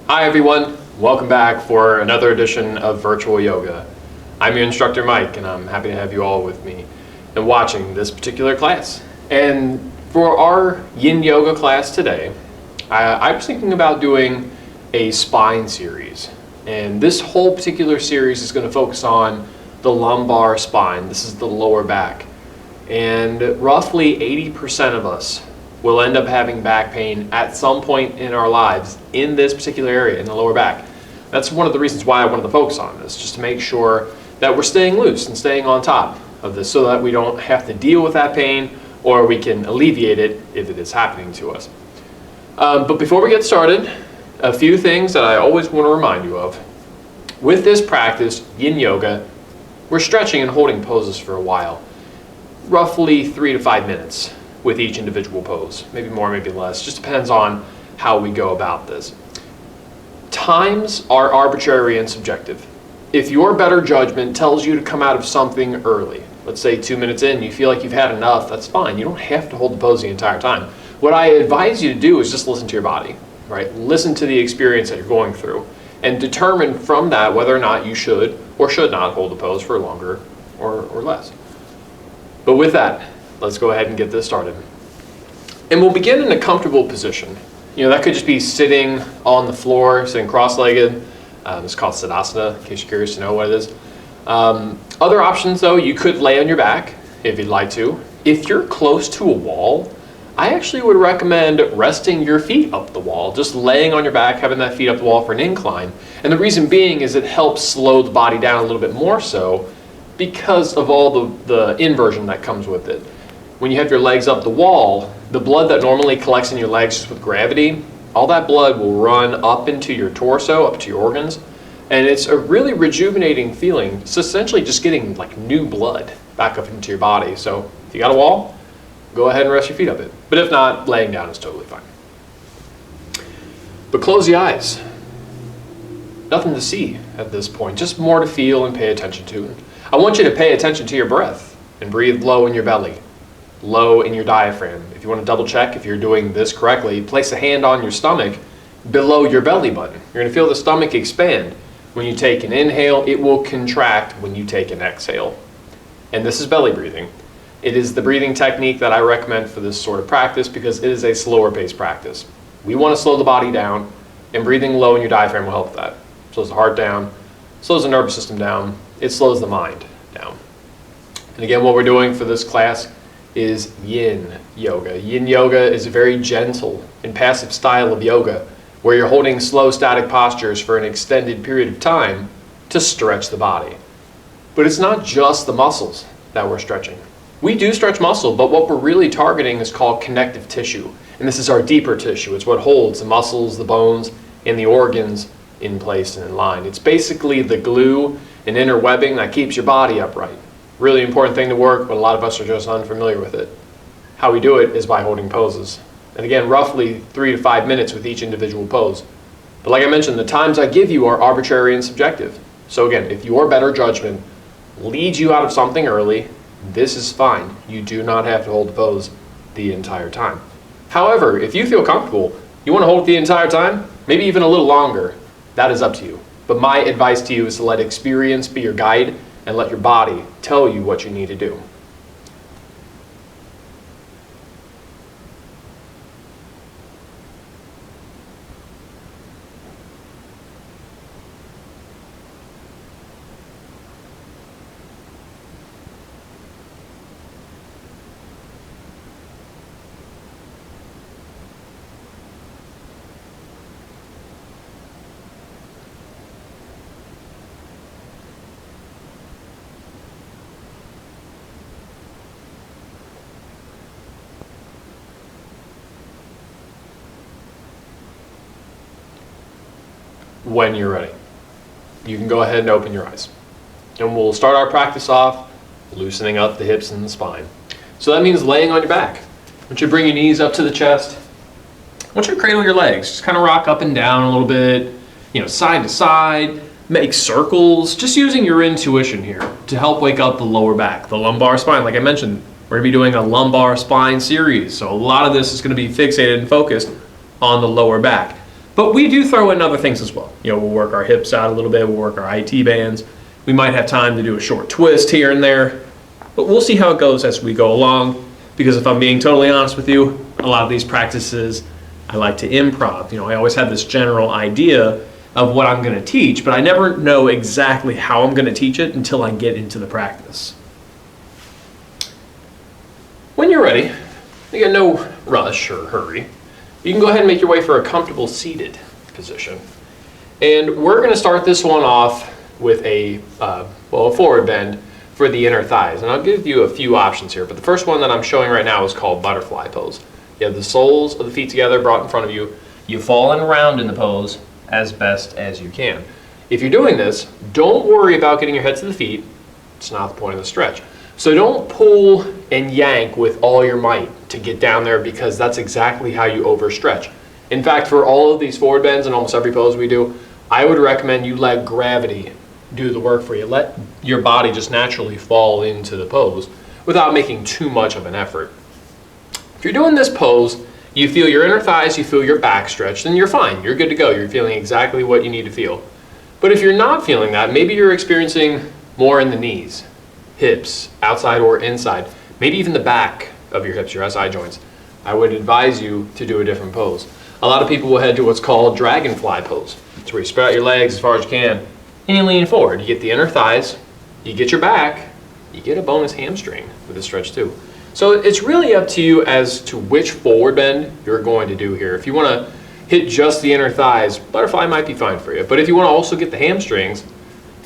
Hi everyone, welcome back for another edition of Virtual Yoga. I'm your instructor Mike, and I'm happy to have you all with me and watching this particular class. And for our Yin Yoga class today, I was thinking about doing a spine series. And this whole particular series is going to focus on the lumbar spine. This is the lower back. And roughly 80% of us will end up having back pain at some point in our lives in this particular area, in the lower back. That's one of the reasons why I wanted to focus on this, just to make sure that we're staying loose and staying on top of this so that we don't have to deal with that pain, or we can alleviate it if it is happening to us. But before we get started, a few things that I always want to remind you of. With this practice, Yin Yoga, we're stretching and holding poses for a while, roughly 3 to 5 minutes with each individual pose, maybe more, maybe less, just depends on how we go about this. Times are arbitrary and subjective. If your better judgment tells you to come out of something early, let's say 2 minutes in, you feel like you've had enough, that's fine. You don't have to hold the pose the entire time. What I advise you to do is just listen to your body, right? Listen to the experience that you're going through and determine from that whether or not you should or should not hold the pose for longer or less. But with that, let's go ahead and get this started. And we'll begin in a comfortable position. That could just be sitting on the floor, sitting cross-legged. It's called Siddhasana, in case you're curious to know what it is. Other options, though, you could lay on your back if you'd like to. If you're close to a wall, I actually would recommend resting your feet up the wall, just laying on your back, having that feet up the wall for an incline. And the reason being is it helps slow the body down a little bit more so because of all the inversion that comes with it. When you have your legs up the wall, the blood that normally collects in your legs just with gravity, all that blood will run up into your torso, up to your organs, and it's a really rejuvenating feeling. It's essentially just getting like new blood back up into your body. So if you got a wall, go ahead and rest your feet up it. But if not, laying down is totally fine. But close the eyes. Nothing to see at this point, just more to feel and pay attention to. I want you to pay attention to your breath and breathe low in your belly, low in your diaphragm. If you want to double check if you're doing this correctly, place a hand on your stomach below your belly button. You're going to feel the stomach expand. When you take an inhale, it will contract when you take an exhale. And this is belly breathing. It is the breathing technique that I recommend for this sort of practice because it is a slower paced practice. We want to slow the body down, and breathing low in your diaphragm will help with that. Slows the heart down, slows the nervous system down, it slows the mind down. And again, what we're doing for this class is Yin Yoga. Yin Yoga is a very gentle and passive style of yoga where you're holding slow static postures for an extended period of time to stretch the body. But it's not just the muscles that we're stretching. We do stretch muscle, but what we're really targeting is called connective tissue. And this is our deeper tissue. It's what holds the muscles, the bones, and the organs in place and in line. It's basically the glue and inner webbing that keeps your body upright. Really important thing to work, but a lot of us are just unfamiliar with it. How we do it is by holding poses. And again, roughly 3 to 5 minutes with each individual pose. But like I mentioned, the times I give you are arbitrary and subjective. So again, if your better judgment leads you out of something early, this is fine. You do not have to hold the pose the entire time. However, if you feel comfortable, you want to hold it the entire time, maybe even a little longer, that is up to you. But my advice to you is to let experience be your guide and let your body tell you what you need to do. When you're ready, you can go ahead and open your eyes. And we'll start our practice off loosening up the hips and the spine. So that means laying on your back. I want you to bring your knees up to the chest. I want you to cradle your legs. Just kind of rock up and down a little bit, side to side, make circles, just using your intuition here to help wake up the lower back, the lumbar spine. Like I mentioned, we're going to be doing a lumbar spine series. So a lot of this is going to be fixated and focused on the lower back. But we do throw in other things as well. We'll work our hips out a little bit, we'll work our IT bands. We might have time to do a short twist here and there, but we'll see how it goes as we go along, because if I'm being totally honest with you, a lot of these practices, I like to improv. I always have this general idea of what I'm going to teach, but I never know exactly how I'm going to teach it until I get into the practice. When you're ready, you get no rush or hurry. You can go ahead and make your way for a comfortable seated position. And we're going to start this one off with a forward bend for the inner thighs. And I'll give you a few options here, but the first one that I'm showing right now is called butterfly pose. You have the soles of the feet together, brought in front of you. You fall in around in the pose as best as you can. If you're doing this, don't worry about getting your head to the feet. It's not the point of the stretch. So don't pull and yank with all your might to get down there, because that's exactly how you overstretch. In fact, for all of these forward bends and almost every pose we do, I would recommend you let gravity do the work for you. Let your body just naturally fall into the pose without making too much of an effort. If you're doing this pose, you feel your inner thighs, you feel your back stretch, then you're fine. You're good to go. You're feeling exactly what you need to feel. But if you're not feeling that, maybe you're experiencing more in the knees, hips, outside or inside, maybe even the back of your hips, your SI joints, I would advise you to do a different pose. A lot of people will head to what's called dragonfly pose. It's where you spread out your legs as far as you can and you lean forward. You get the inner thighs, you get your back, you get a bonus hamstring with this stretch too. So it's really up to you as to which forward bend you're going to do here. If you want to hit just the inner thighs, butterfly might be fine for you. But if you want to also get the hamstrings,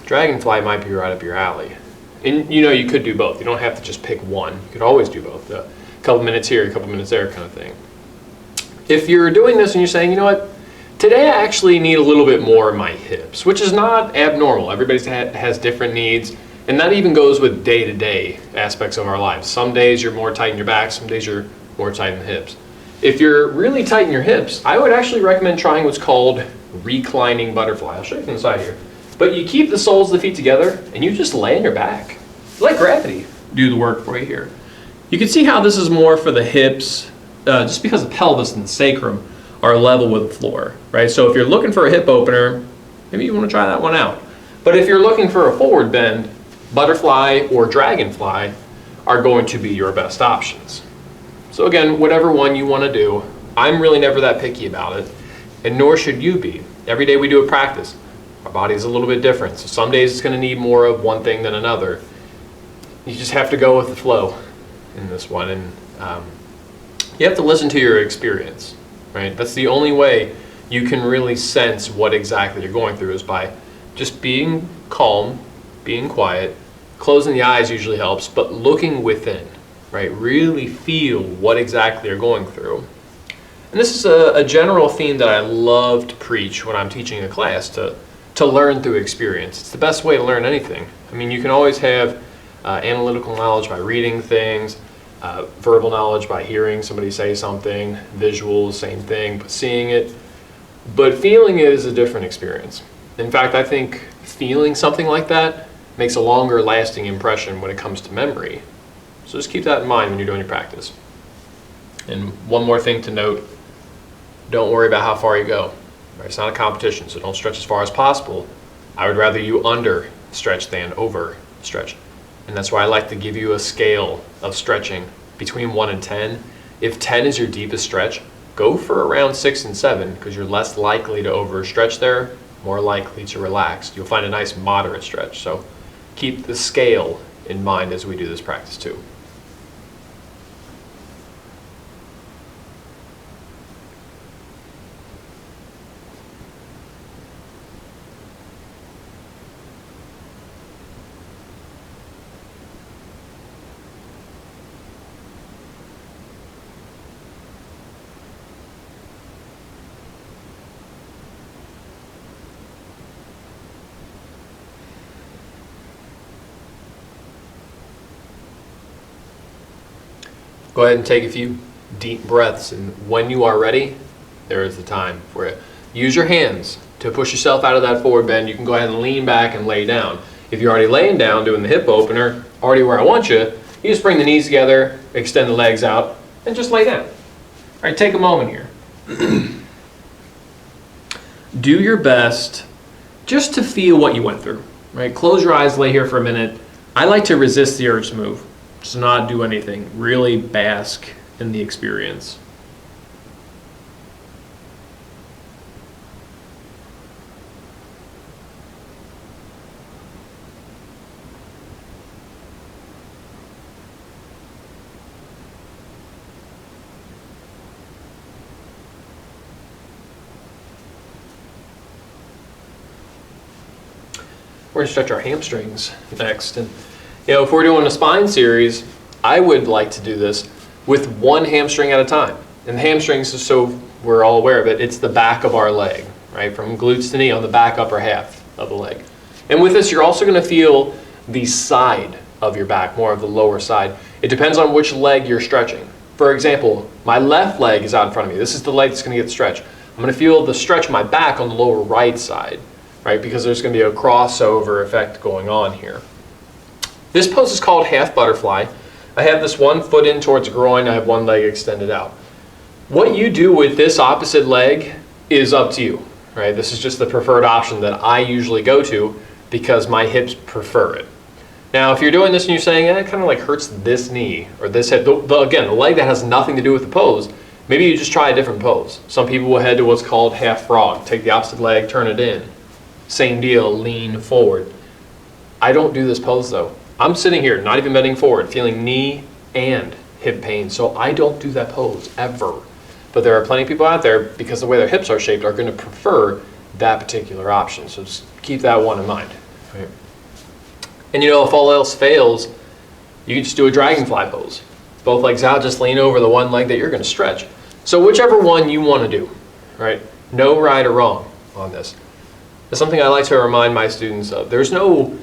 dragonfly might be right up your alley. And you could do both. You don't have to just pick one. You could always do both. A couple minutes here, a couple minutes there kind of thing. If you're doing this and you're saying, what, today I actually need a little bit more in my hips, which is not abnormal. Everybody has different needs, and that even goes with day-to-day aspects of our lives. Some days you're more tight in your back, some days you're more tight in the hips. If you're really tight in your hips, I would actually recommend trying what's called reclining butterfly. I'll show you from the side here. But you keep the soles of the feet together and you just lay on your back. Let gravity do the work for you here. You can see how this is more for the hips, just because the pelvis and the sacrum are level with the floor, right? So if you're looking for a hip opener, maybe you want to try that one out. But if you're looking for a forward bend, butterfly or dragonfly are going to be your best options. So again, whatever one you want to do, I'm really never that picky about it, and nor should you be. Every day we do a practice. Our body is a little bit different, so some days it's going to need more of one thing than another. You just have to go with the flow in this one, and you have to listen to your experience, right? That's the only way you can really sense what exactly you're going through, is by just being calm, being quiet. Closing the eyes usually helps, but looking within, right? Really feel what exactly you're going through. And this is a general theme that I love to preach when I'm teaching a class, to learn through experience. It's the best way to learn anything. I mean, you can always have analytical knowledge by reading things, verbal knowledge by hearing somebody say something, visuals, same thing, but seeing it. But feeling it is a different experience. In fact, I think feeling something like that makes a longer lasting impression when it comes to memory. So just keep that in mind when you're doing your practice. And one more thing to note, don't worry about how far you go. Right? It's not a competition, so don't stretch as far as possible. I would rather you under stretch than over stretch. And that's why I like to give you a scale of stretching between 1 and 10. If 10 is your deepest stretch, go for around 6 and 7, because you're less likely to overstretch there, more likely to relax. You'll find a nice moderate stretch. So keep the scale in mind as we do this practice too. Go ahead and take a few deep breaths, and when you are ready, there is the time for it. Use your hands to push yourself out of that forward bend. You can go ahead and lean back and lay down. If you're already laying down doing the hip opener, already where I want you, you just bring the knees together, extend the legs out, and just lay down. All right, take a moment here. do your best just to feel what you went through, right? Close your eyes, lay here for a minute. I like to resist the urge to move, just not do anything. Really bask in the experience. We're gonna stretch our hamstrings next. And if we're doing a spine series, I would like to do this with one hamstring at a time. And the hamstrings, just so we're all aware of it, it's the back of our leg, right? From glutes to knee on the back upper half of the leg. And with this, you're also gonna feel the side of your back, more of the lower side. It depends on which leg you're stretching. For example, my left leg is out in front of me. This is the leg that's gonna get stretched. I'm gonna feel the stretch of my back on the lower right side. Right, because there's going to be a crossover effect going on here. This pose is called half butterfly. I have this one foot in towards the groin, I have one leg extended out. What you do with this opposite leg is up to you. Right? This is just the preferred option that I usually go to because my hips prefer it. Now if you're doing this and you're saying, it kind of like hurts this knee or this hip, again, the leg that has nothing to do with the pose, maybe you just try a different pose. Some people will head to what's called half frog. Take the opposite leg, turn it in. Same deal, lean forward. I don't do this pose though. I'm sitting here, not even bending forward, feeling knee and hip pain. So I don't do that pose ever. But there are plenty of people out there, because the way their hips are shaped, are going to prefer that particular option. So just keep that one in mind. Right. And if all else fails, you can just do a dragonfly pose. Both legs out, just lean over the one leg that you're going to stretch. So whichever one you want to do, right? No right or wrong on this. It's something I like to remind my students of. There's no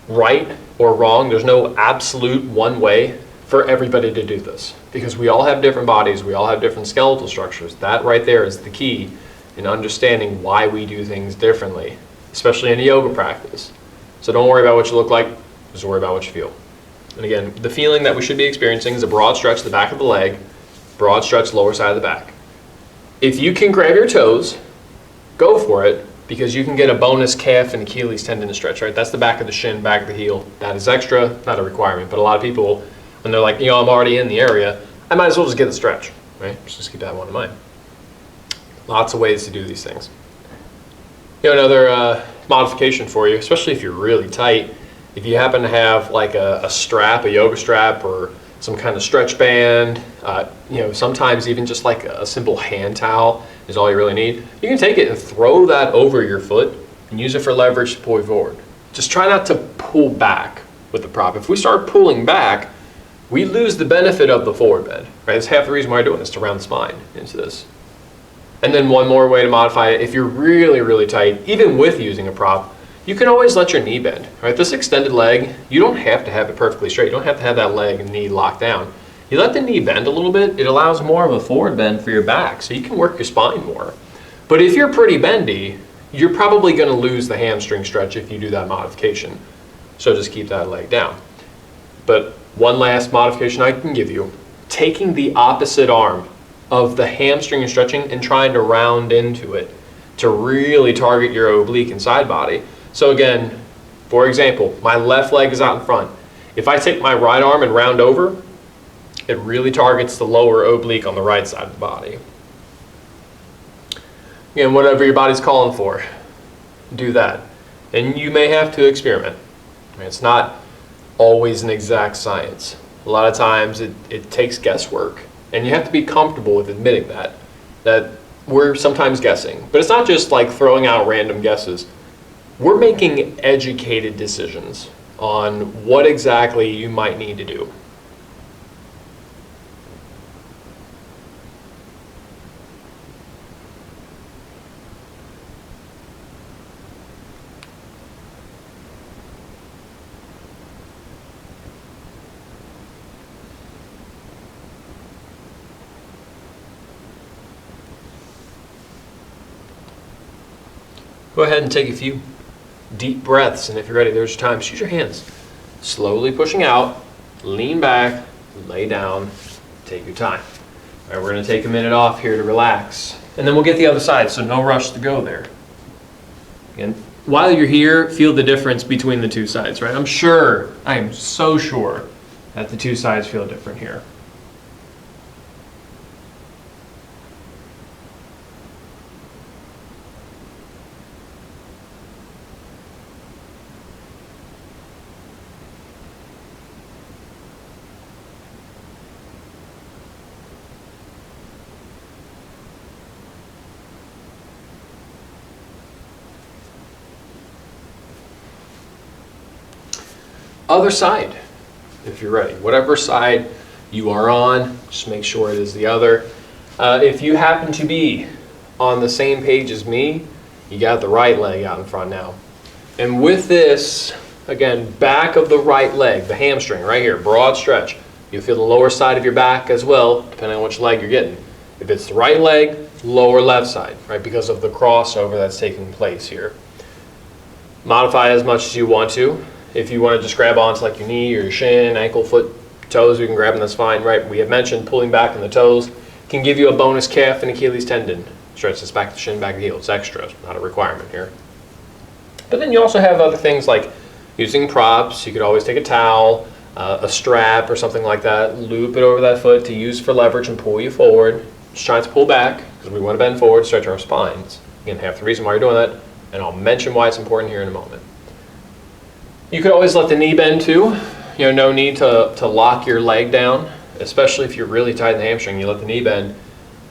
right or wrong. There's no absolute one way for everybody to do this, because we all have different bodies. We all have different skeletal structures. That right there is the key in understanding why we do things differently, especially in a yoga practice. So don't worry about what you look like. Just worry about what you feel. And again, the feeling that we should be experiencing is a broad stretch to the back of the leg, broad stretch lower side of the back. If you can grab your toes, go for it, because you can get a bonus calf and Achilles tendon stretch, right? That's the back of the shin, back of the heel. That is extra, not a requirement. But a lot of people, when they're like, I'm already in the area, I might as well just get the stretch, right? Just keep that one in mind. Lots of ways to do these things. Another modification for you, especially if you're really tight, if you happen to have like a strap, a yoga strap, or some kind of stretch band, sometimes even just like a simple hand towel is all you really need. You can take it and throw that over your foot and use it for leverage to pull you forward. Just try not to pull back with the prop. If we start pulling back, we lose the benefit of the forward bend, right? That's half the reason why we're doing this, to round the spine into this. And then one more way to modify it, if you're really, really tight, even with using a prop, you can always let your knee bend, right? This extended leg, you don't have to have it perfectly straight. You don't have to have that leg and knee locked down. You let the knee bend a little bit, it allows more of a forward bend for your back, so you can work your spine more. But if you're pretty bendy, you're probably going to lose the hamstring stretch if you do that modification. So just keep that leg down. But one last modification I can give you, taking the opposite arm of the hamstring stretching and trying to round into it to really target your oblique and side body. So again, for example, my left leg is out in front. If I take my right arm and round over, it really targets the lower oblique on the right side of the body. Again, whatever your body's calling for, do that. And you may have to experiment. It's not always an exact science. A lot of times it takes guesswork. And you have to be comfortable with admitting that we're sometimes guessing. But it's not just like throwing out random guesses. We're making educated decisions on what exactly you might need to do. Go ahead and take a few deep breaths, and if you're ready, there's your time. Just use your hands. Slowly pushing out, lean back, lay down, take your time. All right, we're going to take a minute off here to relax And then we'll get the other side, so no rush to go there. Again, while you're here, feel the difference between the two sides, right? I am so sure that the two sides feel different here. Other side, if you're ready. Whatever side you are on, just make sure it is the other. If you happen to be on the same page as me, you got the right leg out in front now. And with this, again, back of the right leg, the hamstring right here, broad stretch. You'll feel the lower side of your back as well, depending on which leg you're getting. If it's the right leg, lower left side, right, because of the crossover that's taking place here. Modify as much as you want to. If you want to just grab onto like your knee or your shin, ankle, foot, toes, you can grab them, that's fine, right? We have mentioned pulling back on the toes can give you a bonus calf and Achilles tendon. Stretch this back to shin, back to heel. It's extra, not a requirement here. But then you also have other things like using props. You could always take a towel, a strap or something like that, loop it over that foot to use for leverage and pull you forward. Just trying to pull back because we want to bend forward, stretch our spines. Again, half the reason why you're doing that, and I'll mention why it's important here in a moment. You could always let the knee bend too. You know, no need to lock your leg down, especially if you're really tight in the hamstring. You let the knee bend,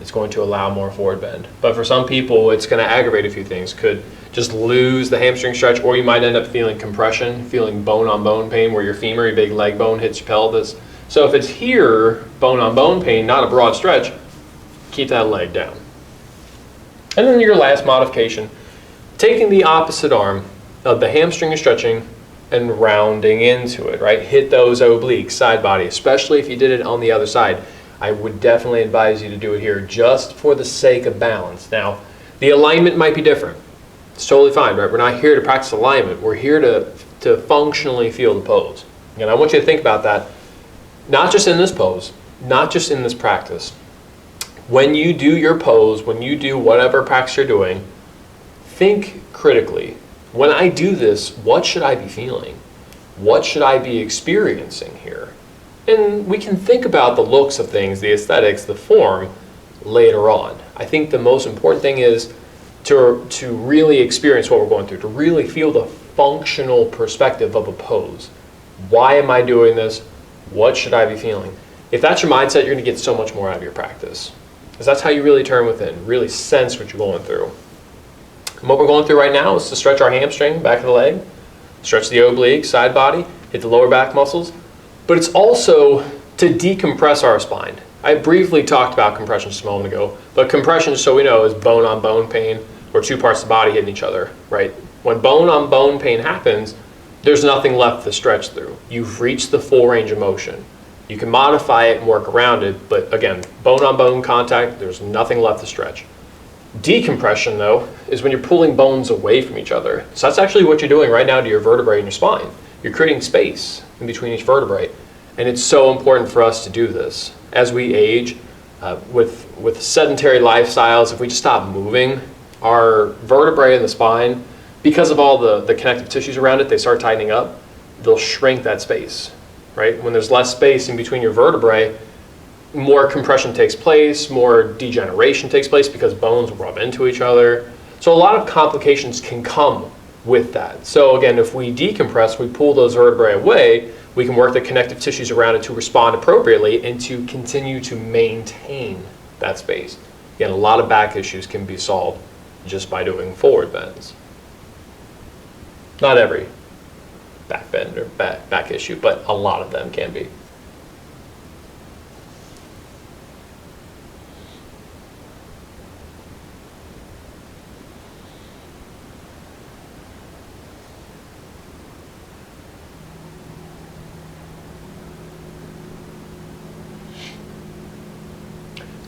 it's going to allow more forward bend. But for some people, it's going to aggravate a few things. Could just lose the hamstring stretch, or you might end up feeling compression, feeling bone-on-bone pain where your femur, your big leg bone, hits your pelvis. So if it's here, bone-on-bone pain, not a broad stretch, keep that leg down. And then your last modification, taking the opposite arm of the hamstring and stretching and rounding into it, right? Hit those obliques, side body, especially if you did it on the other side. I would definitely advise you to do it here just for the sake of balance. Now, the alignment might be different. It's totally fine, right? We're not here to practice alignment. We're here to functionally feel the pose. And I want you to think about that, not just in this pose, not just in this practice. When you do your pose, when you do whatever practice you're doing, think critically. When I do this, what should I be feeling? What should I be experiencing here? And we can think about the looks of things, the aesthetics, the form later on. I think the most important thing is to really experience what we're going through, to really feel the functional perspective of a pose. Why am I doing this? What should I be feeling? If that's your mindset, you're going to get so much more out of your practice. Because that's how you really turn within, really sense what you're going through. And what we're going through right now is to stretch our hamstring, back of the leg, stretch the oblique, side body, hit the lower back muscles. But it's also to decompress our spine. I briefly talked about compression just a moment ago, but compression, just so we know, is bone-on-bone pain, where two parts of the body hitting each other, right? When bone-on-bone pain happens, there's nothing left to stretch through. You've reached the full range of motion. You can modify it and work around it, but again, bone-on-bone contact, there's nothing left to stretch. Decompression, though, is when you're pulling bones away from each other. So that's actually what you're doing right now to your vertebrae in your spine. You're creating space in between each vertebrae. And it's so important for us to do this. As we age, with sedentary lifestyles, if we just stop moving, our vertebrae in the spine, because of all the connective tissues around it, they start tightening up. They'll shrink that space, right? When there's less space in between your vertebrae, more compression takes place, more degeneration takes place because bones rub into each other. So a lot of complications can come with that. So again, if we decompress, we pull those vertebrae away, we can work the connective tissues around it to respond appropriately and to continue to maintain that space. Again, a lot of back issues can be solved just by doing forward bends. Not every back bend or back issue, but a lot of them can be.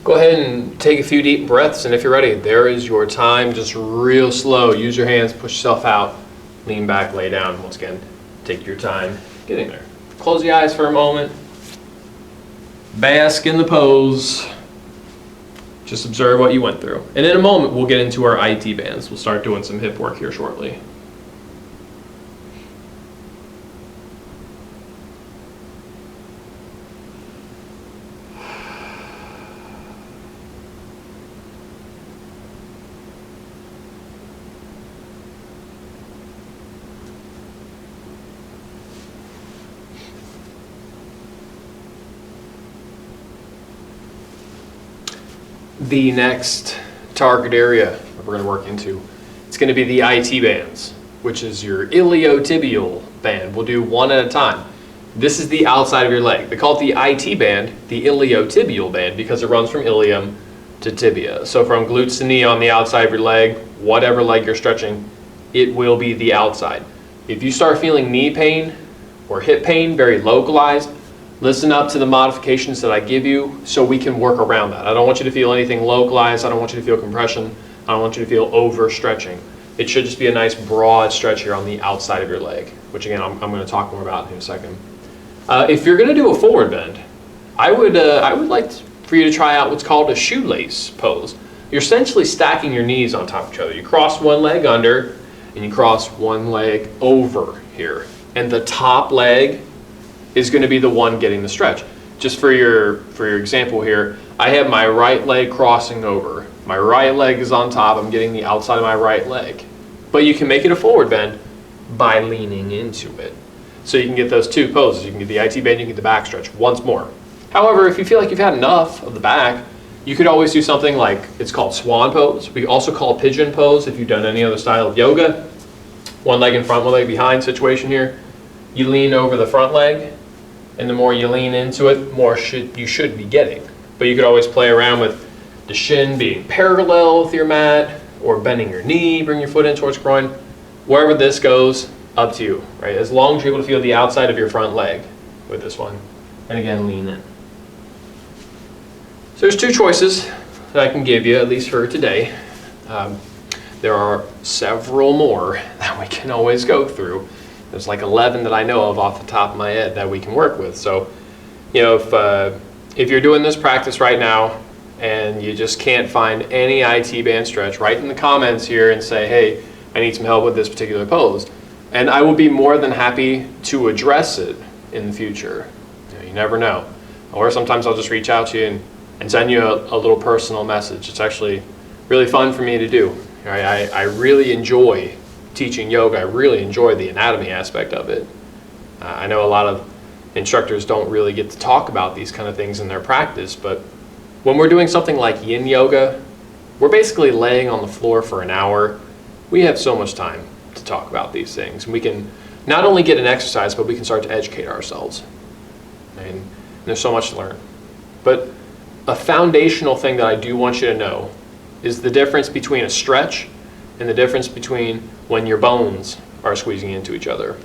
Go ahead and take a few deep breaths, and if you're ready, there is your time. Just real slow. Use your hands, push yourself out, lean back, lay down. Once again, take your time getting there. Close the eyes for a moment. Bask in the pose. Just observe what you went through. And in a moment, we'll get into our IT bands. We'll start doing some hip work here shortly. The next target area that we're going to work into, it's going to be the IT bands, which is your iliotibial band. We'll do one at a time. This is the outside of your leg. They call it the IT band, the iliotibial band, because it runs from ilium to tibia. So from glutes to knee on the outside of your leg, whatever leg you're stretching, it will be the outside. If you start feeling knee pain or hip pain, very localized, listen up to the modifications that I give you so we can work around that. I don't want you to feel anything localized. I don't want you to feel compression. I don't want you to feel overstretching. It should just be a nice broad stretch here on the outside of your leg, which again, I'm going to talk more about in a second. If you're going to do a forward bend, I would like for you to try out what's called a shoelace pose. You're essentially stacking your knees on top of each other. You cross one leg under and you cross one leg over here. And the top leg is going to be the one getting the stretch. Just for your example here, I have my right leg crossing over. My right leg is on top. I'm getting the outside of my right leg. But you can make it a forward bend by leaning into it. So you can get those two poses. You can get the IT bend, you can get the back stretch once more. However, if you feel like you've had enough of the back, you could always do something like, it's called swan pose. We also call pigeon pose if you've done any other style of yoga. One leg in front, one leg behind situation here. You lean over the front leg, and the more you lean into it, more you should be getting. But you could always play around with the shin being parallel with your mat, or bending your knee, bring your foot in towards groin. Wherever this goes, up to you, right? As long as you're able to feel the outside of your front leg with this one. And again, lean in. So there's two choices that I can give you, at least for today. There are several more that we can always go through. There's like 11 that I know of off the top of my head that we can work with. So, you know, if you're doing this practice right now and you just can't find any IT band stretch, write in the comments here and say, hey, I need some help with this particular pose. And I will be more than happy to address it in the future. You never know. Or sometimes I'll just reach out to you and send you a little personal message. It's actually really fun for me to do. Right? I really enjoy teaching yoga. I really enjoy the anatomy aspect of it. I know a lot of instructors don't really get to talk about these kind of things in their practice, but when we're doing something like Yin Yoga, we're basically laying on the floor for an hour. We have so much time to talk about these things. We can not only get an exercise, but we can start to educate ourselves. And there's so much to learn. But a foundational thing that I do want you to know is the difference between a stretch and the difference between when your bones are squeezing into each other.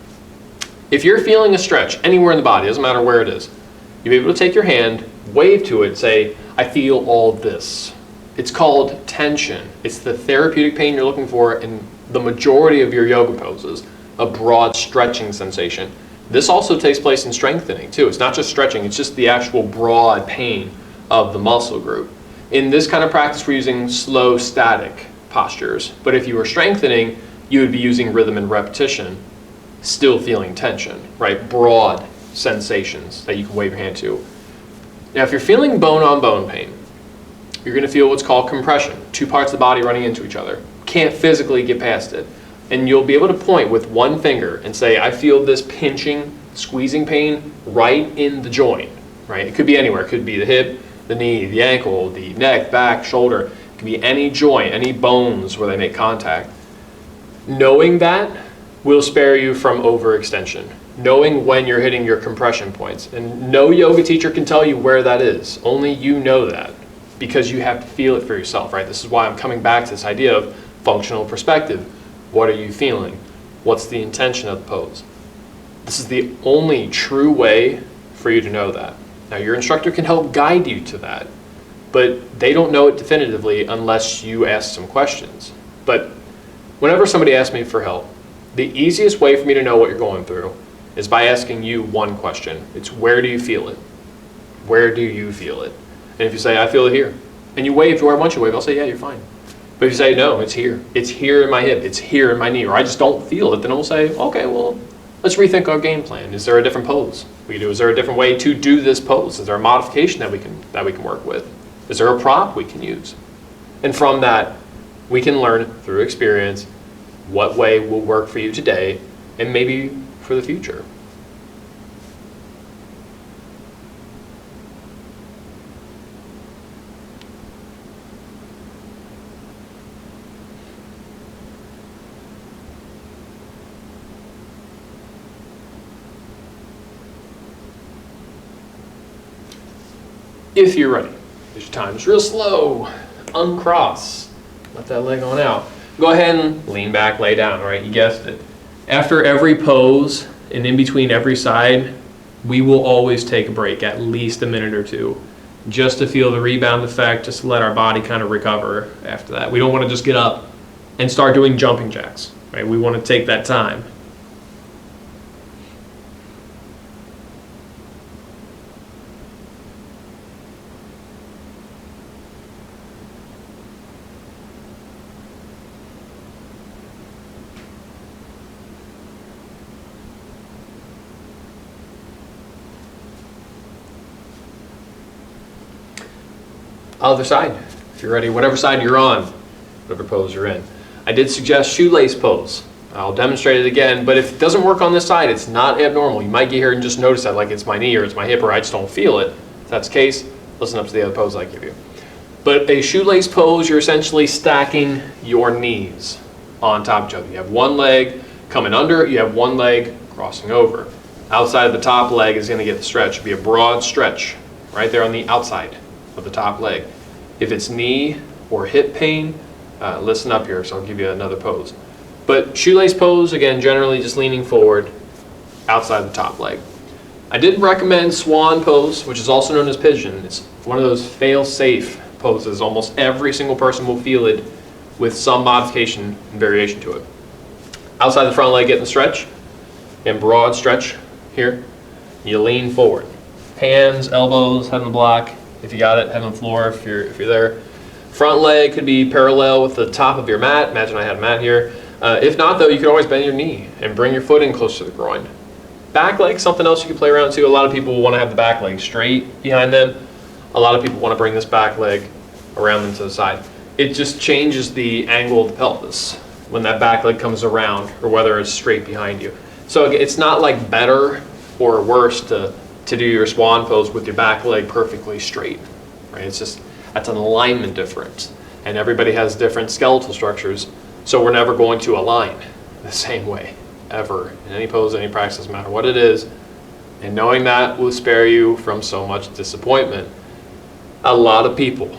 If you're feeling a stretch anywhere in the body, doesn't matter where it is, you'll be able to take your hand, wave to it, say, I feel all this. It's called tension. It's the therapeutic pain you're looking for in the majority of your yoga poses, a broad stretching sensation. This also takes place in strengthening too. It's not just stretching, it's just the actual broad pain of the muscle group. In this kind of practice, we're using slow, static postures. But if you were strengthening, you would be using rhythm and repetition, still feeling tension, right? Broad sensations that you can wave your hand to. Now, if you're feeling bone-on-bone pain, you're going to feel what's called compression, two parts of the body running into each other. Can't physically get past it. And you'll be able to point with one finger and say, I feel this pinching, squeezing pain right in the joint, right? It could be anywhere. It could be the hip, the knee, the ankle, the neck, back, shoulder. It could be any joint, any bones where they make contact. Knowing that will spare you from overextension. Knowing when you're hitting your compression points. And no yoga teacher can tell you where that is. Only you know that because you have to feel it for yourself, right? This is why I'm coming back to this idea of functional perspective. What are you feeling? What's the intention of the pose? This is the only true way for you to know that. Now, your instructor can help guide you to that, but they don't know it definitively unless you ask some questions. But whenever somebody asks me for help, the easiest way for me to know what you're going through is by asking you one question. It's where do you feel it? Where do you feel it? And if you say, I feel it here, and you wave to where I want you to wave, I'll say, yeah, you're fine. But if you say, no, it's here. It's here in my hip. It's here in my knee. Or I just don't feel it. Then we'll say, okay, well, let's rethink our game plan. Is there a different pose we can do? Is there a different way to do this pose? Is there a modification that we can work with? Is there a prop we can use? And from that, we can learn through experience what way will work for you today and maybe for the future. If you're ready, there's your time. Just real slow, uncross, let that leg on out. Go ahead and lean back, lay down, all right? You guessed it. After every pose and in between every side, we will always take a break, at least a minute or two, just to feel the rebound effect, just to let our body kind of recover after that. We don't want to just get up and start doing jumping jacks, right? We want to take that time. Other side, if you're ready, whatever side you're on, whatever pose you're in. I did suggest shoelace pose. I'll demonstrate it again, but if it doesn't work on this side, it's not abnormal. You might get here and just notice that like it's my knee or it's my hip or I just don't feel it. If that's the case, listen up to the other pose I give you. But a shoelace pose, you're essentially stacking your knees on top of each other. You have one leg coming under, you have one leg crossing over. Outside of the top leg is going to get the stretch. It'll be a broad stretch right there on the outside of the top leg. If it's knee or hip pain, listen up here, so I'll give you another pose. But shoelace pose, again, generally just leaning forward outside the top leg. I did recommend swan pose, which is also known as pigeon. It's one of those fail-safe poses. Almost every single person will feel it with some modification and variation to it. Outside the front leg, getting the stretch, and broad stretch here. You lean forward. Hands, elbows, head on the block. If you got it, head on the floor if you're there. Front leg could be parallel with the top of your mat. Imagine I had a mat here. If not, though, you could always bend your knee and bring your foot in close to the groin. Back leg, something else you can play around too. A lot of people want to have the back leg straight behind them. A lot of people want to bring this back leg around them to the side. It just changes the angle of the pelvis when that back leg comes around, or whether it's straight behind you. So it's not like better or worse to do your swan pose with your back leg perfectly straight, right? It's just, that's an alignment difference. And everybody has different skeletal structures, so we're never going to align the same way, ever, in any pose, any practice, no matter what it is. And knowing that will spare you from so much disappointment. A lot of people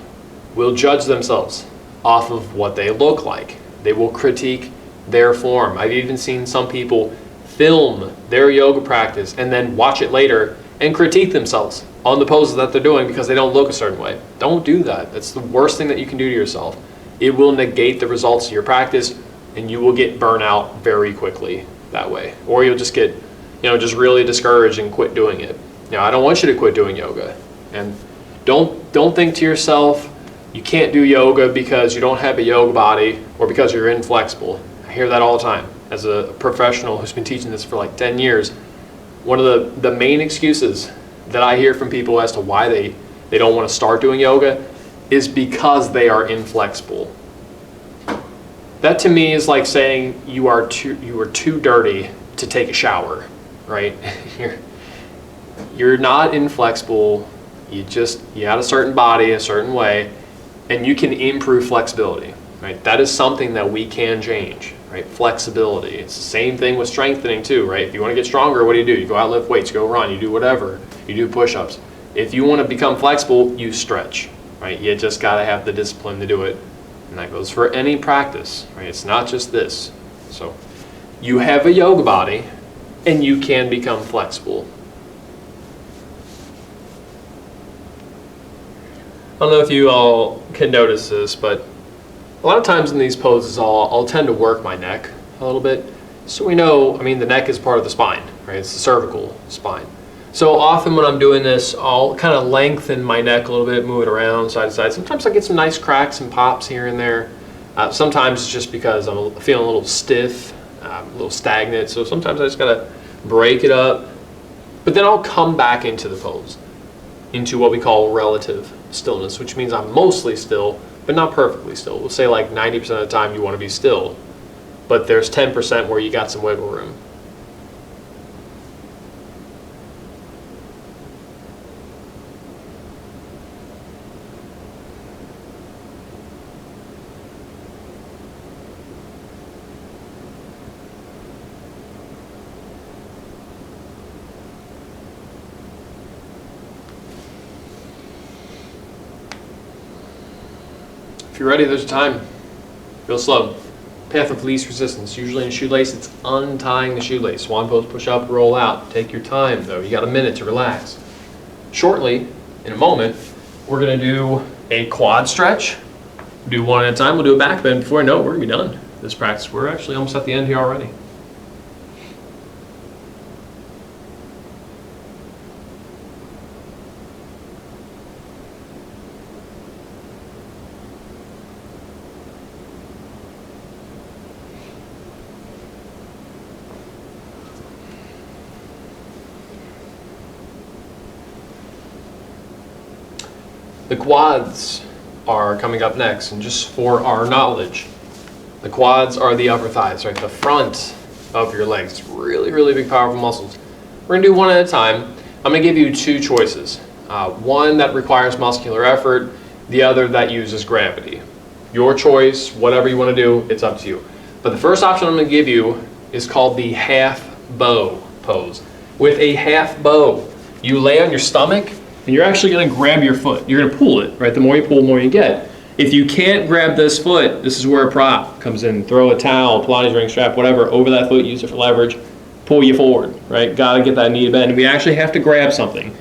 will judge themselves off of what they look like. They will critique their form. I've even seen some people film their yoga practice and then watch it later and critique themselves on the poses that they're doing because they don't look a certain way. Don't do that. That's the worst thing that you can do to yourself. It will negate the results of your practice, and you will get burnout very quickly that way. Or you'll just get, just really discouraged and quit doing it. I don't want you to quit doing yoga. And don't think to yourself, you can't do yoga because you don't have a yoga body or because you're inflexible. I hear that all the time. As a professional who's been teaching this for like 10 years, one of the main excuses that I hear from people as to why they don't want to start doing yoga is because they are inflexible. That to me is like saying you are too dirty to take a shower, right? You're not inflexible. You had a certain body a certain way, and you can improve flexibility, right? That is something that we can change. Right? Flexibility. It's the same thing with strengthening too, right? If you want to get stronger, what do? You go out, lift weights, you go run, you do whatever. You do push-ups. If you want to become flexible, you stretch, right? You just got to have the discipline to do it. And that goes for any practice, right? It's not just this. So you have a yoga body and you can become flexible. I don't know if you all can notice this, but a lot of times in these poses, I'll tend to work my neck a little bit. So we know, the neck is part of the spine, right? It's the cervical spine. So often when I'm doing this, I'll kind of lengthen my neck a little bit, move it around side to side. Sometimes I get some nice cracks and pops here and there. Sometimes it's just because I'm feeling a little stiff, a little stagnant. So sometimes I just gotta break it up. But then I'll come back into the pose, into what we call relative stillness, which means I'm mostly still, but not perfectly still. We'll say like 90% of the time you want to be still, but there's 10% where you got some wiggle room. If you're ready, there's a time. Real slow. Path of least resistance. Usually in a shoelace, it's untying the shoelace. Swan pose, push up, roll out. Take your time though. You got a minute to relax. Shortly, in a moment, we're gonna do a quad stretch. Do one at a time. We'll do a back bend. Before I know it, we're gonna be done this practice. We're actually almost at the end here already. The quads are coming up next, and just for our knowledge, the quads are the upper thighs, right? The front of your legs. Really, really big, powerful muscles. We're gonna do one at a time. I'm gonna give you two choices. One that requires muscular effort, the other that uses gravity. Your choice, whatever you wanna do, it's up to you. But the first option I'm gonna give you is called the half bow pose. With a half bow, you lay on your stomach, and you're actually gonna grab your foot. You're gonna pull it, right? The more you pull, the more you get. If you can't grab this foot, this is where a prop comes in. Throw a towel, Pilates ring strap, whatever, over that foot, use it for leverage, pull you forward, right? Gotta get that knee to bend. We actually have to grab something.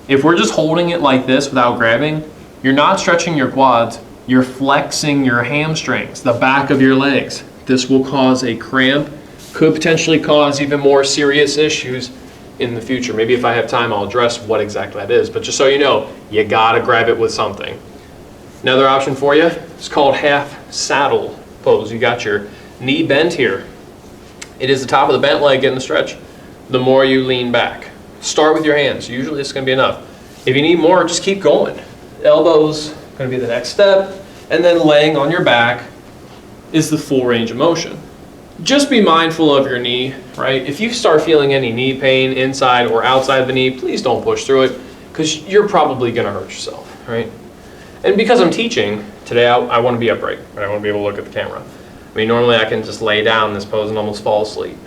If we're just holding it like this without grabbing, you're not stretching your quads, you're flexing your hamstrings, the back of your legs. This will cause a cramp, could potentially cause even more serious issues in the future. Maybe if I have time, I'll address what exactly that is. But just so you know, you gotta grab it with something. Another option for you is called half saddle pose. You got your knee bent here. It is the top of the bent leg getting the stretch. The more you lean back. Start with your hands. Usually it's gonna be enough. If you need more, just keep going. Elbows gonna be the next step. And then laying on your back is the full range of motion. Just be mindful of your knee, right? If you start feeling any knee pain inside or outside of the knee, please don't push through it because you're probably gonna hurt yourself, right? And because I'm teaching, today I wanna be upright, right? I wanna be able to look at the camera. I mean, normally I can just lay down in this pose and almost fall asleep.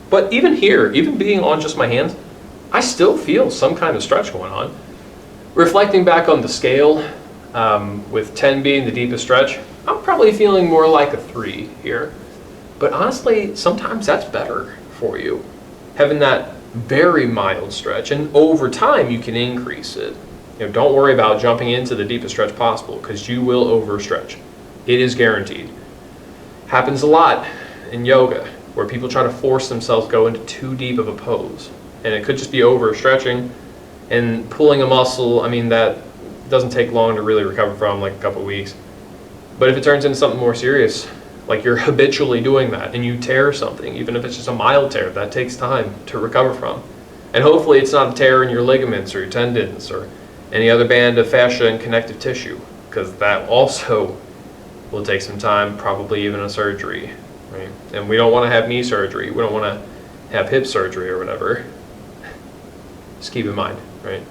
But even here, even being on just my hands, I still feel some kind of stretch going on. Reflecting back on the scale, with 10 being the deepest stretch, I'm probably feeling more like a 3 here. But honestly, sometimes that's better for you, having that very mild stretch. And over time, you can increase it. You know, don't worry about jumping into the deepest stretch possible because you will overstretch. It is guaranteed. Happens a lot in yoga where people try to force themselves to go into too deep of a pose. And it could just be overstretching and pulling a muscle. I mean, that doesn't take long to really recover from, like a couple of weeks. But if it turns into something more serious, like you're habitually doing that and you tear something, even if it's just a mild tear, that takes time to recover from. And hopefully it's not a tear in your ligaments or your tendons or any other band of fascia and connective tissue, because that also will take some time, probably even a surgery, right? And we don't want to have knee surgery. We don't want to have hip surgery or whatever. Just keep in mind, right?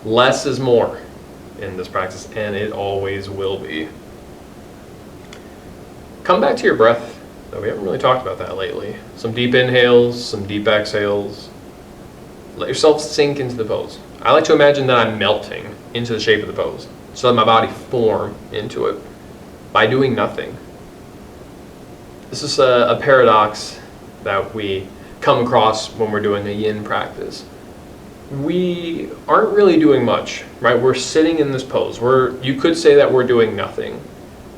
Less is more in this practice, and it always will be. Come back to your breath. No, we haven't really talked about that lately. Some deep inhales, some deep exhales. Let yourself sink into the pose. I like to imagine that I'm melting into the shape of the pose, so let my body form into it by doing nothing. This is a paradox that we come across when we're doing a yin practice. We aren't really doing much, right? We're sitting in this pose. You could say that we're doing nothing.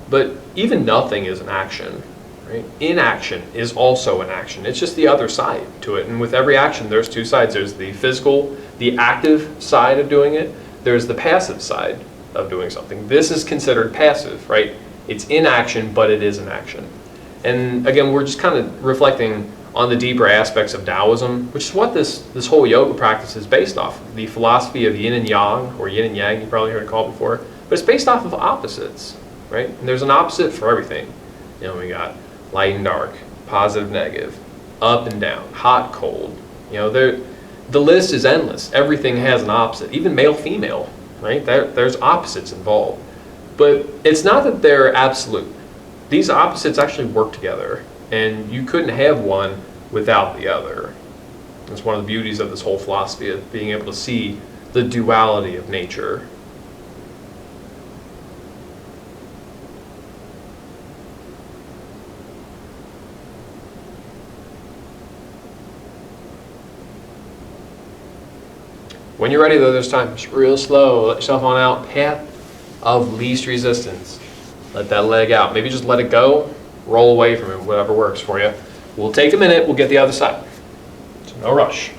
But even nothing is an action, right? Inaction is also an action. It's just the other side to it. And with every action, there's two sides. There's the physical the active side of doing it, there's the passive side of doing something. This is considered passive, right? It's inaction, but it is an action. And again, we're just kind of reflecting on the deeper aspects of Taoism, which is what this whole yoga practice is based off of. The philosophy of yin and yang, or yin and yang, you probably heard it called before, but it's based off of opposites, right? And there's an opposite for everything. You know, we got light and dark, positive, negative, up and down, hot, cold. You know, the list is endless. Everything has an opposite, even male, female, right? There's opposites involved. But it's not that they're absolute. These opposites actually work together, and you couldn't have one without the other. It's one of the beauties of this whole philosophy of being able to see the duality of nature. When you're ready, though, there's time. Just real slow. Let yourself on out. Path of least resistance. Let that leg out. Maybe just let it go. Roll away from it, whatever works for you. We'll take a minute. We'll get the other side. So no rush.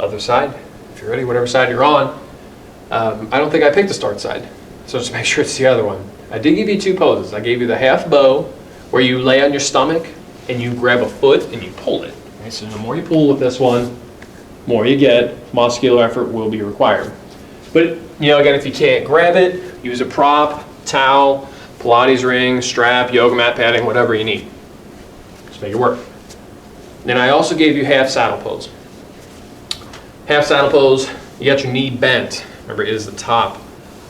Other side, if you're ready, whatever side you're on. I don't think I picked the start side, so just make sure it's the other one. I did give you two poses. I gave you the half bow, where you lay on your stomach and you grab a foot and you pull it. Okay, so the more you pull with this one, more you get. Muscular effort will be required. But you know, again, if you can't grab it, use a prop, towel, Pilates ring, strap, yoga mat padding, whatever you need. Just make it work. Then I also gave you half saddle pose. Half saddle pose, you got your knee bent. Remember, it is the top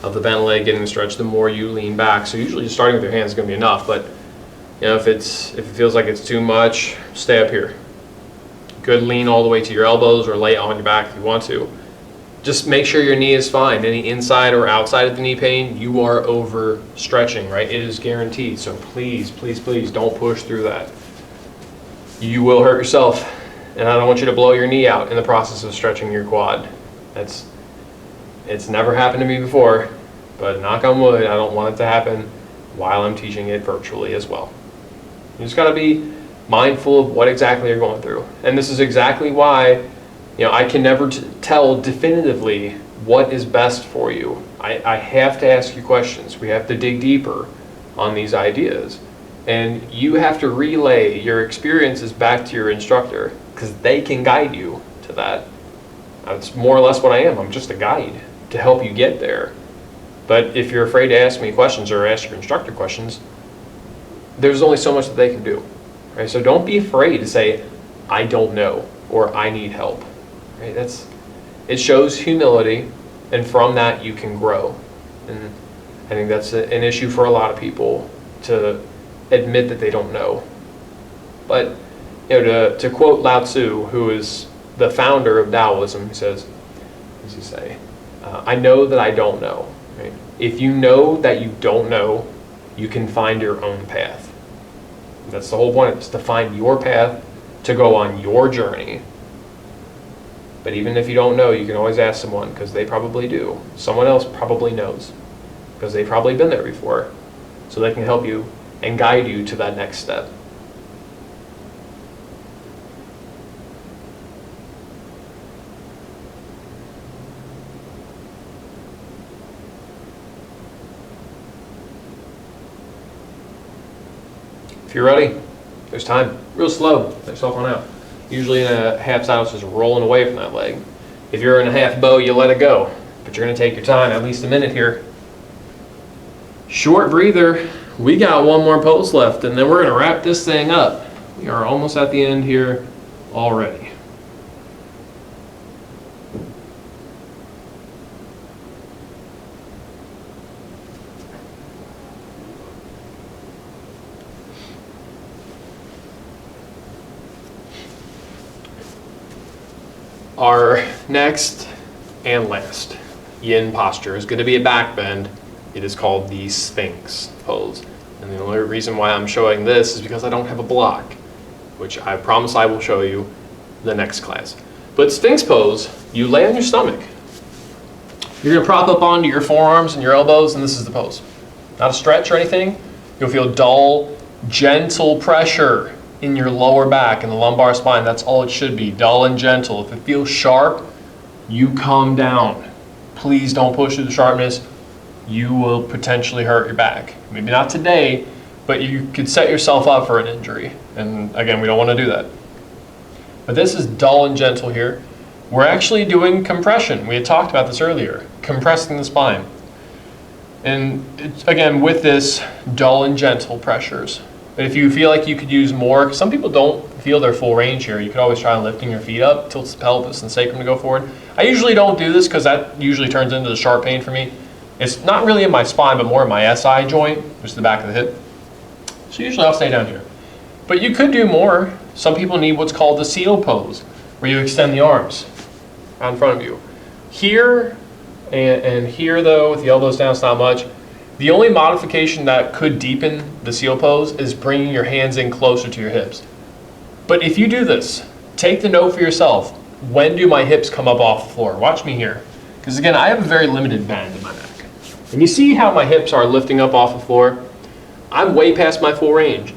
of the bent leg getting the stretch the more you lean back. So usually just starting with your hands is going to be enough, but you know, if it feels like it's too much, stay up here. Good lean all the way to your elbows or lay on your back if you want to. Just make sure your knee is fine. Any inside or outside of the knee pain, you are over stretching, right? It is guaranteed. So please, please, please don't push through that. You will hurt yourself. And I don't want you to blow your knee out in the process of stretching your quad. It's never happened to me before, but knock on wood, I don't want it to happen while I'm teaching it virtually as well. You just got to be mindful of what exactly you're going through. And this is exactly why, you know, I can never tell definitively what is best for you. I have to ask you questions. We have to dig deeper on these ideas. And you have to relay your experiences back to your instructor, because they can guide you to that. That's more or less what I am. I'm just a guide to help you get there. But if you're afraid to ask me questions or ask your instructor questions, there's only so much that they can do. Right? So don't be afraid to say, I don't know, or I need help. Right? It shows humility, and from that you can grow. And I think that's an issue for a lot of people, to admit that they don't know. But you know, to quote Lao Tzu, who is the founder of Taoism, he says, what does he say? I know that I don't know. Right? If you know that you don't know, you can find your own path. That's the whole point, is to find your path, to go on your journey. But even if you don't know, you can always ask someone, because they probably do. Someone else probably knows, because they've probably been there before. So they can help you and guide you to that next step. If you're ready, there's time. Real slow, let yourself on out. Usually in a half saddle, it's just rolling away from that leg. If you're in a half bow, you let it go. But you're going to take your time, at least a minute here. Short breather. We got one more pose left, and then we're going to wrap this thing up. We are almost at the end here already. Our next and last yin posture is going to be a back bend. It is called the Sphinx pose. And the only reason why I'm showing this is because I don't have a block, which I promise I will show you the next class. But Sphinx pose, you lay on your stomach. You're going to prop up onto your forearms and your elbows, and this is the pose. Not a stretch or anything. You'll feel dull, gentle pressure in your lower back and the lumbar spine. That's all it should be, dull and gentle. If it feels sharp, you come down. Please don't push through the sharpness. You will potentially hurt your back. Maybe not today, but you could set yourself up for an injury. And again, we don't want to do that. But this is dull and gentle here. We're actually doing compression. We had talked about this earlier, compressing the spine. And again, with this dull and gentle pressures. But if you feel like you could use more, some people don't feel their full range here. You could always try lifting your feet up, tilts the pelvis and sacrum to go forward. I usually don't do this because that usually turns into the sharp pain for me. It's not really in my spine, but more in my SI joint, which is the back of the hip. So usually I'll stay down here. But you could do more. Some people need what's called the seal pose, where you extend the arms out in front of you. Here and here though, with the elbows down, it's not much. The only modification that could deepen the seal pose is bringing your hands in closer to your hips. But if you do this, take the note for yourself. When do my hips come up off the floor? Watch me here. Because again, I have a very limited bend in my neck. And you see how my hips are lifting up off the floor? I'm way past my full range.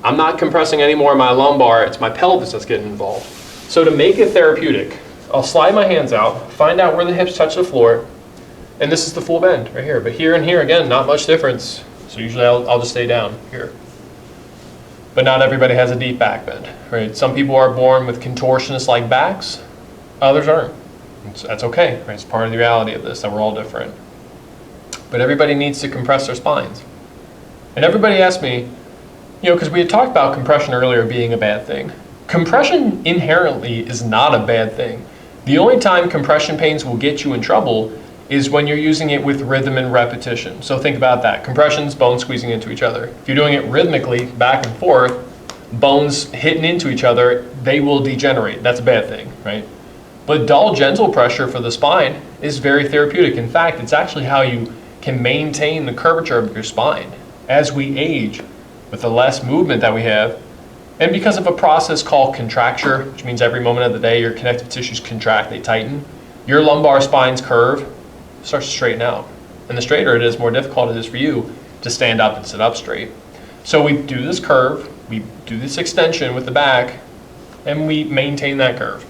I'm not compressing any more of my lumbar, it's my pelvis that's getting involved. So to make it therapeutic, I'll slide my hands out, find out where the hips touch the floor, and this is the full bend right here. But here and here, again, not much difference. So usually I'll just stay down here. But not everybody has a deep back bend, right? Some people are born with contortionist-like backs, others aren't. That's okay, right? It's part of the reality of this, that we're all different. But everybody needs to compress their spines. And everybody asks me, because we had talked about compression earlier being a bad thing. Compression inherently is not a bad thing. The only time compression pains will get you in trouble is when you're using it with rhythm and repetition. So think about that. Compression's bones squeezing into each other. If you're doing it rhythmically, back and forth, bones hitting into each other, they will degenerate. That's a bad thing, right? But dull, gentle pressure for the spine is very therapeutic. In fact, it's actually how you can maintain the curvature of your spine. As we age, with the less movement that we have, and because of a process called contracture, which means every moment of the day your connective tissues contract, they tighten, your lumbar spine's curve starts to straighten out. And the straighter it is, more difficult it is for you to stand up and sit up straight. So we do this curve, we do this extension with the back, and we maintain that curve.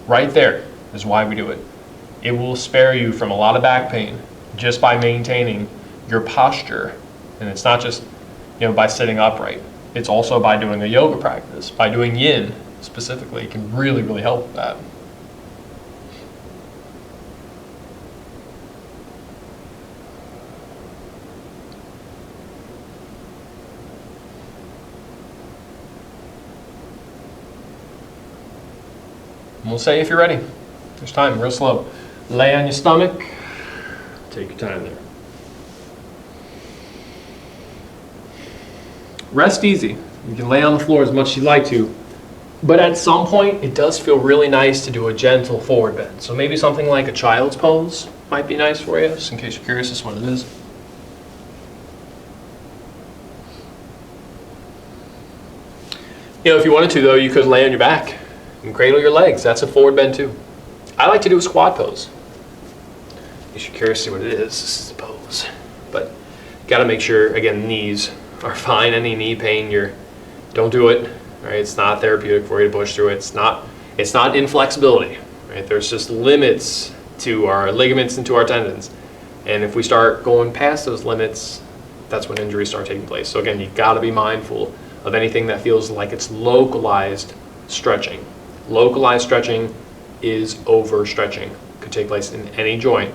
Right there is why we do it. It will spare you from a lot of back pain just by maintaining your posture. And it's not just by sitting upright. It's also by doing a yoga practice, by doing yin specifically. It can really, really help with that. And we'll say if you're ready. There's time, real slow. Lay on your stomach. Take your time there. Rest easy. You can lay on the floor as much as you like to, but at some point it does feel really nice to do a gentle forward bend. So maybe something like a child's pose might be nice for you, just in case you're curious as to what it is. If you wanted to though, you could lay on your back and cradle your legs. That's a forward bend too. I like to do a squat pose. If you're curious to see what it is, this is the pose. But you gotta make sure, again, knees are fine. Any knee pain, don't do it, right? It's not therapeutic for you to push through it. It's not inflexibility, right? There's just limits to our ligaments and to our tendons. And if we start going past those limits, that's when injuries start taking place. So again, you gotta be mindful of anything that feels like it's localized stretching. Localized stretching is overstretching. Could take place in any joint.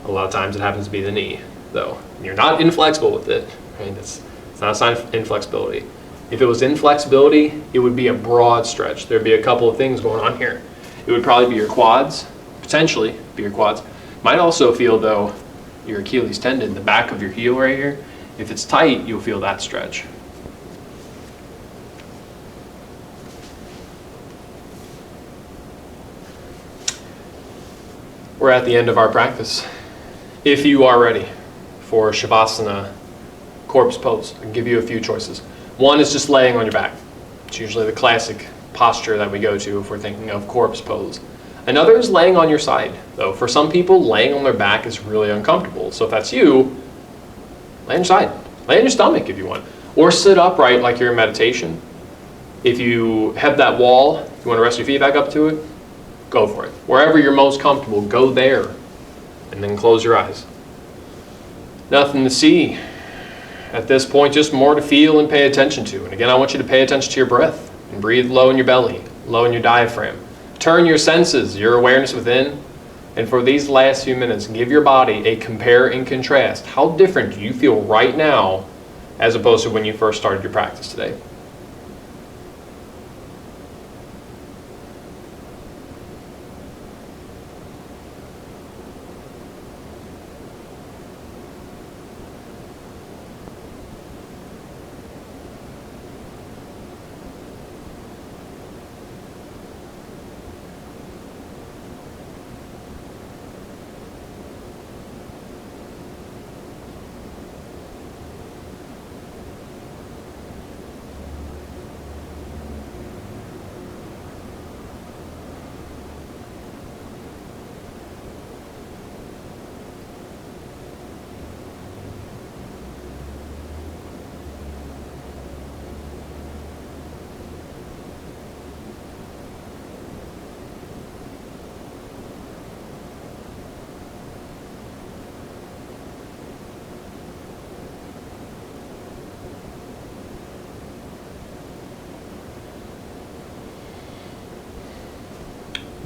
A lot of times it happens to be the knee, though. You're not inflexible with it, right? It's not a sign of inflexibility. If it was inflexibility, it would be a broad stretch. There'd be a couple of things going on here. It would probably be your quads, potentially be your quads. Might also feel, though, your Achilles tendon, the back of your heel right here. If it's tight, you'll feel that stretch. We're at the end of our practice. If you are ready for Shavasana corpse pose. I can give you a few choices. One is just laying on your back. It's usually the classic posture that we go to if we're thinking of corpse pose. Another is laying on your side, though. For some people, laying on their back is really uncomfortable. So if that's you, lay on your side. Lay on your stomach if you want. Or sit upright like you're in meditation. If you have that wall, you want to rest your feet back up to it, go for it. Wherever you're most comfortable, go there. And then close your eyes. Nothing to see at this point, just more to feel and pay attention to. And again, I want you to pay attention to your breath and breathe low in your belly, low in your diaphragm. Turn your senses, your awareness within, and for these last few minutes, give your body a compare and contrast. How different do you feel right now as opposed to when you first started your practice today?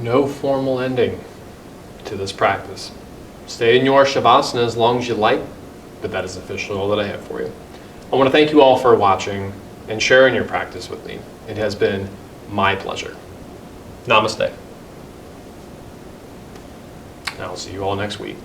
No formal ending to this practice. Stay in your Shavasana as long as you like, but that is officially all that I have for you. I want to thank you all for watching and sharing your practice with me. It has been my pleasure. Namaste. And I'll see you all next week.